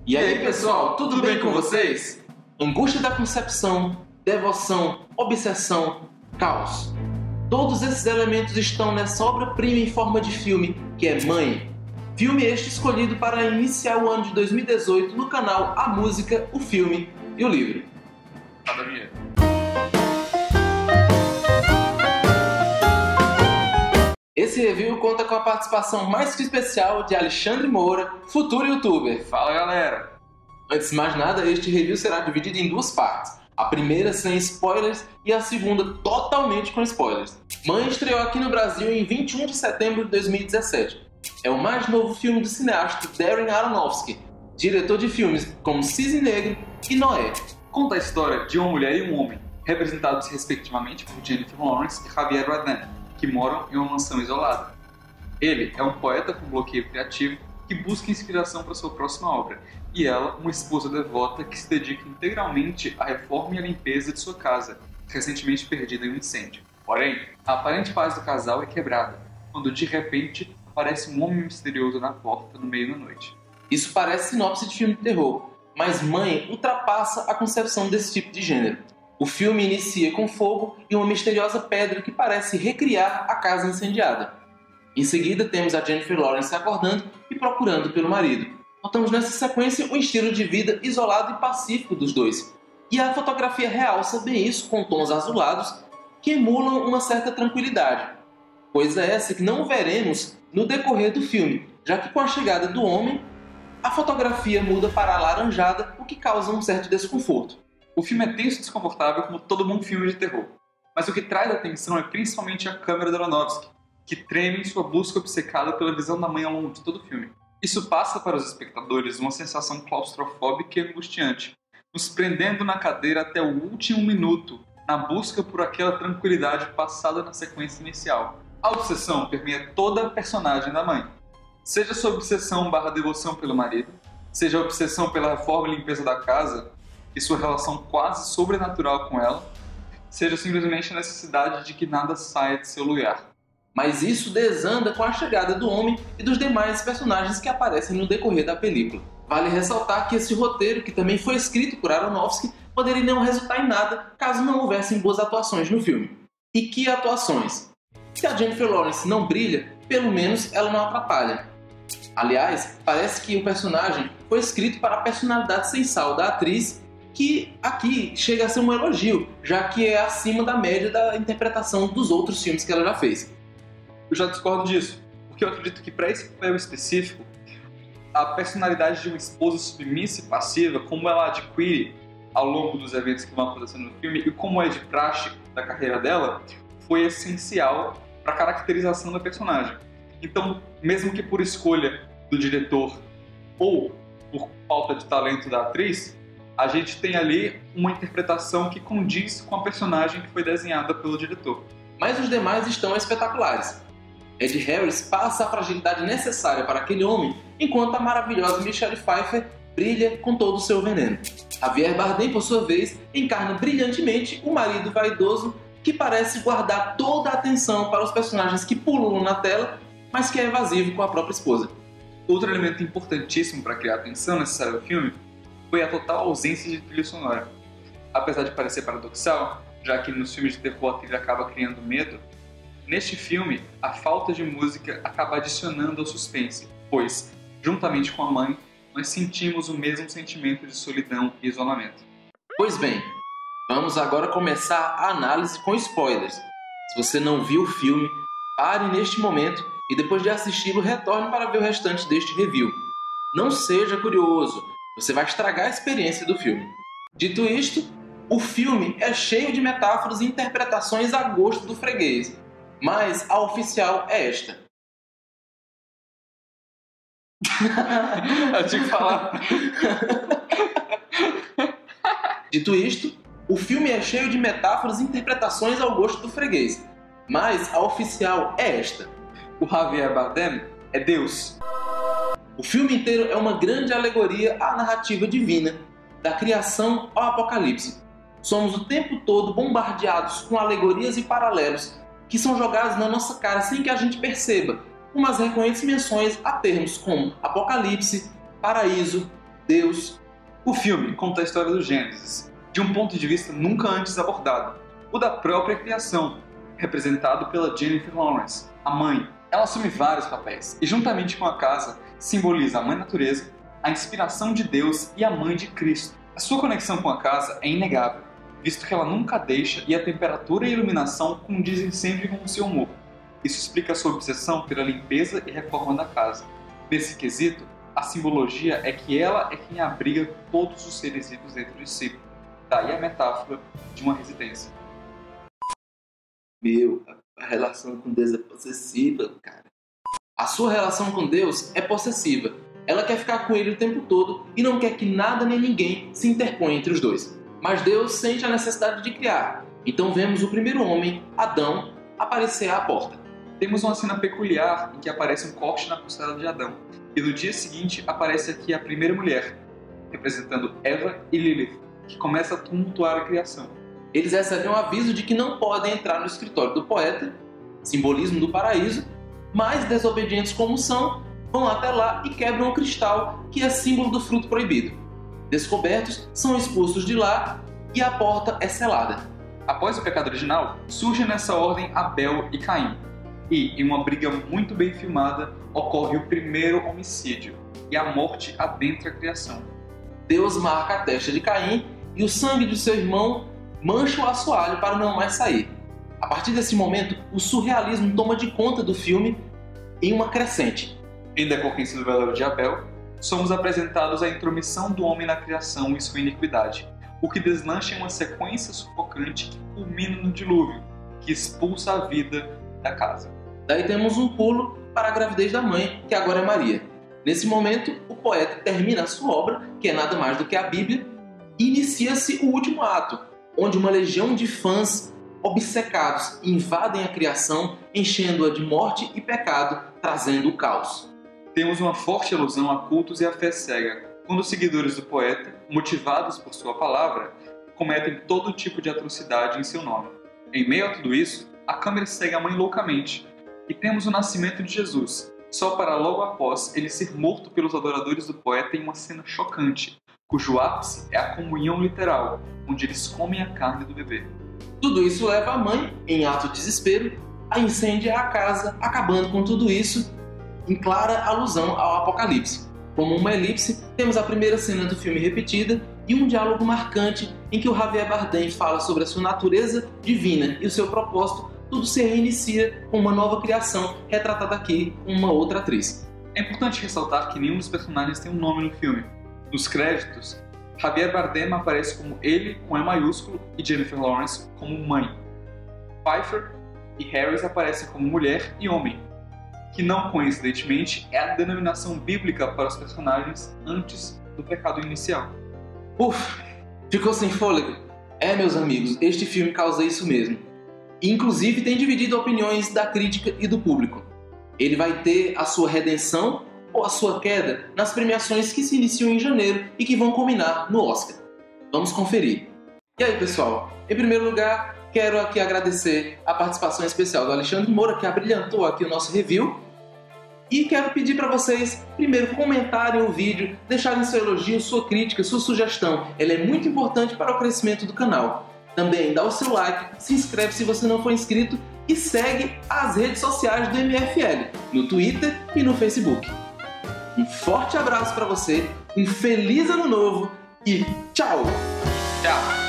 E aí, pessoal, tudo bem com vocês? Angústia da concepção, devoção, obsessão, caos. Todos esses elementos estão nessa obra-prima em forma de filme, que é Mãe. Filme este escolhido para iniciar o ano de 2018 no canal A Música, o Filme e o Livro. Esse review conta com a participação mais que especial de Alexandre Moura, futuro youtuber. Fala, galera! Antes de mais nada, este review será dividido em duas partes. A primeira sem spoilers e a segunda totalmente com spoilers. Mãe estreou aqui no Brasil em 21 de setembro de 2017. É o mais novo filme do cineasta Darren Aronofsky, diretor de filmes como Cisne Negro e Noé. Conta a história de uma mulher e um homem, representados respectivamente por Jennifer Lawrence e Javier Bardem, que moram em uma mansão isolada. Ele é um poeta com bloqueio criativo que busca inspiração para sua próxima obra, e ela, uma esposa devota que se dedica integralmente à reforma e à limpeza de sua casa, recentemente perdida em um incêndio. Porém, a aparente paz do casal é quebrada, quando de repente aparece um homem misterioso na porta no meio da noite. Isso parece sinopse de filme de terror, mas Mãe ultrapassa a concepção desse tipo de gênero. O filme inicia com fogo e uma misteriosa pedra que parece recriar a casa incendiada. Em seguida, temos a Jennifer Lawrence acordando e procurando pelo marido. Notamos nessa sequência o estilo de vida isolado e pacífico dos dois. E a fotografia realça bem isso com tons azulados que emulam uma certa tranquilidade. Coisa essa que não veremos no decorrer do filme, já que com a chegada do homem, a fotografia muda para alaranjada, o que causa um certo desconforto. O filme é tenso e desconfortável como todo bom filme de terror, mas o que traz atenção é principalmente a câmera de Aronofsky, que treme em sua busca obcecada pela visão da mãe ao longo de todo o filme. Isso passa para os espectadores uma sensação claustrofóbica e angustiante, nos prendendo na cadeira até o último minuto, na busca por aquela tranquilidade passada na sequência inicial. A obsessão permeia toda a personagem da mãe, seja sua obsessão / devoção pelo marido, seja a obsessão pela reforma e limpeza da casa e sua relação quase sobrenatural com ela, seja simplesmente a necessidade de que nada saia de seu lugar. Mas isso desanda com a chegada do homem e dos demais personagens que aparecem no decorrer da película. Vale ressaltar que esse roteiro, que também foi escrito por Aronofsky, poderia não resultar em nada caso não houvessem boas atuações no filme. E que atuações! Se a Jennifer Lawrence não brilha, pelo menos ela não atrapalha. Aliás, parece que o personagem foi escrito para a personalidade sensal da atriz, que aqui chega a ser um elogio, já que é acima da média da interpretação dos outros filmes que ela já fez. Eu já discordo disso, porque eu acredito que para esse papel específico, a personalidade de uma esposa submissa e passiva, como ela adquire ao longo dos eventos que vão acontecendo no filme e como é de praxe da carreira dela, foi essencial para a caracterização da personagem. Então, mesmo que por escolha do diretor ou por falta de talento da atriz, a gente tem ali uma interpretação que condiz com a personagem que foi desenhada pelo diretor. Mas os demais estão espetaculares. Ed Harris passa a fragilidade necessária para aquele homem, enquanto a maravilhosa Michelle Pfeiffer brilha com todo o seu veneno. Javier Bardem, por sua vez, encarna brilhantemente o marido vaidoso que parece guardar toda a atenção para os personagens que pululam na tela, mas que é evasivo com a própria esposa. Outro elemento importantíssimo para criar a atenção necessária ao filme foi a total ausência de trilha sonora. Apesar de parecer paradoxal, já que nos filmes de terror a trilha acaba criando medo, neste filme a falta de música acaba adicionando ao suspense, pois, juntamente com a mãe, nós sentimos o mesmo sentimento de solidão e isolamento. Pois bem, vamos agora começar a análise com spoilers. Se você não viu o filme, pare neste momento e depois de assisti-lo retorne para ver o restante deste review. Não seja curioso, você vai estragar a experiência do filme. Dito isto, o filme é cheio de metáforas e interpretações a gosto do freguês, mas a oficial é esta. Eu tinha que falar. Dito isto, o filme é cheio de metáforas e interpretações ao gosto do freguês, mas a oficial é esta. O Javier Bardem é Deus. O filme inteiro é uma grande alegoria à narrativa divina, da criação ao apocalipse. Somos o tempo todo bombardeados com alegorias e paralelos que são jogados na nossa cara sem que a gente perceba, como as recorrentes menções a termos como apocalipse, paraíso, Deus. O filme conta a história do Gênesis, de um ponto de vista nunca antes abordado, o da própria criação, representado pela Jennifer Lawrence, a mãe. Ela assume vários papéis, e juntamente com a casa, simboliza a Mãe Natureza, a inspiração de Deus e a Mãe de Cristo. A sua conexão com a casa é inegável, visto que ela nunca deixa e a temperatura e a iluminação condizem sempre com o seu humor. Isso explica sua obsessão pela limpeza e reforma da casa. Nesse quesito, a simbologia é que ela é quem abriga todos os seres vivos dentro de si. Daí a metáfora de uma residência. A relação com Deus é possessiva, cara. A sua relação com Deus é possessiva. Ela quer ficar com ele o tempo todo e não quer que nada nem ninguém se interponha entre os dois. Mas Deus sente a necessidade de criar. Então vemos o primeiro homem, Adão, aparecer à porta. Temos uma cena peculiar em que aparece um corte na costela de Adão. E no dia seguinte aparece aqui a primeira mulher, representando Eva e Lilith, que começa a tumultuar a criação. Eles recebem um aviso de que não podem entrar no escritório do poeta, simbolismo do paraíso, mas desobedientes como são, vão até lá e quebram o cristal, que é símbolo do fruto proibido. Descobertos, são expulsos de lá e a porta é selada. Após o pecado original, surgem nessa ordem Abel e Caim. E, em uma briga muito bem filmada, ocorre o primeiro homicídio, e a morte adentra a criação. Deus marca a testa de Caim e o sangue de seu irmão mancha o assoalho para não mais sair. A partir desse momento, o surrealismo toma de conta do filme em uma crescente. Em decorrência do velório de Abel, somos apresentados à intromissão do homem na criação e sua iniquidade, o que deslancha em uma sequência sufocante que culmina no dilúvio, que expulsa a vida da casa. Daí temos um pulo para a gravidez da mãe, que agora é Maria. Nesse momento, o poeta termina a sua obra, que é nada mais do que a Bíblia, e inicia-se o último ato, onde uma legião de fãs obcecados invadem a criação, enchendo-a de morte e pecado, trazendo o caos. Temos uma forte alusão a cultos e à fé cega, quando os seguidores do poeta, motivados por sua palavra, cometem todo tipo de atrocidade em seu nome. Em meio a tudo isso, a câmera segue a mãe loucamente, e temos o nascimento de Jesus, só para logo após ele ser morto pelos adoradores do poeta em uma cena chocante, cujo ápice é a comunhão literal, onde eles comem a carne do bebê. Tudo isso leva a mãe, em ato de desespero, a incendiar a casa, acabando com tudo isso, em clara alusão ao Apocalipse. Como uma elipse, temos a primeira cena do filme repetida e um diálogo marcante em que o Javier Bardem fala sobre a sua natureza divina e o seu propósito. Tudo se reinicia com uma nova criação, retratada aqui com uma outra atriz. É importante ressaltar que nenhum dos personagens tem um nome no filme. Nos créditos, Javier Bardem aparece como ele com E maiúsculo e Jennifer Lawrence como mãe. Pfeiffer e Harris aparecem como mulher e homem, que não coincidentemente é a denominação bíblica para os personagens antes do pecado inicial. Ficou sem fôlego? Meus amigos, este filme causa isso mesmo. Inclusive tem dividido opiniões da crítica e do público. Ele vai ter a sua redenção ou a sua queda nas premiações que se iniciam em janeiro e que vão culminar no Oscar. Vamos conferir. E aí, pessoal? Em primeiro lugar, quero aqui agradecer a participação especial do Alexandre Moura, que abrilhantou aqui o nosso review. E quero pedir para vocês, primeiro, comentarem o vídeo, deixarem seu elogio, sua crítica, sua sugestão. Ela é muito importante para o crescimento do canal. Também dá o seu like, se inscreve se você não for inscrito e segue as redes sociais do MFL, no Twitter e no Facebook. Um forte abraço para você, um feliz ano novo e tchau! Tchau!